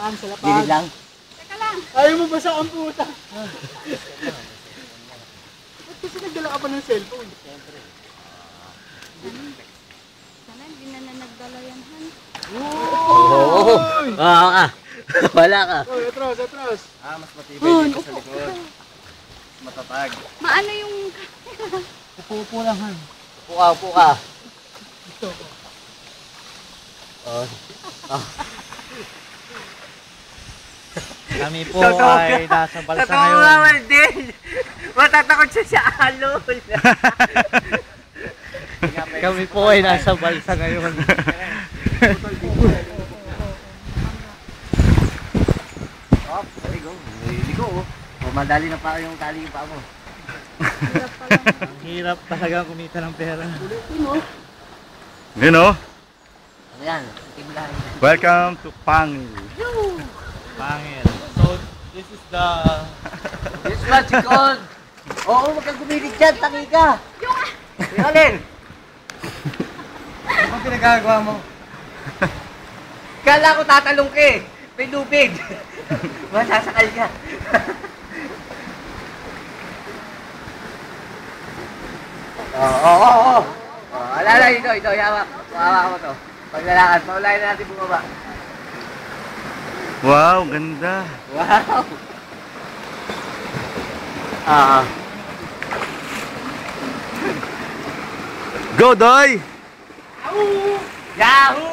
Sa lapag. Gilid lang. Teka lang. Ayaw mo basa ang puta. Ba't kasi nagdala ka pa ng cellphone? Siyempre. Sana hindi na nagdala yan, Han. Oo. Oo ka. Wala ka. Oy, atras, atras. Mas matibay dito sa likod. Mas matatag. Maano yung... Upo lang, Han. Upo ka, upo ka. Ito ko. Oh. Kami po ay nasa balsa ngayon. Totoo naman din. Matatakot siya sa alon. Kami po ay nasa balsa ngayon. Oh, ligo. Ligo oh. Madali na pa yung tali yung paa mo. Hirap pa lang. Ang hirap talaga kumita ng pera. You know, Ano yan? Timlahin. welcome to Pangil. Pangil. So, this is the... This what you call. Oo, wag kang gumilig dyan. Tangi ka. Yung alin? Ano bang pinagagawa mo? Kala ko tatalong ka eh. May lubid. Masasakal ka. Oo. Alala, ito. Hawak. Hawak mo to. Paglalakad, paulayin na natin bumaba. Wow, ganda. Wow. Ah. Go, Doy! Yahoo!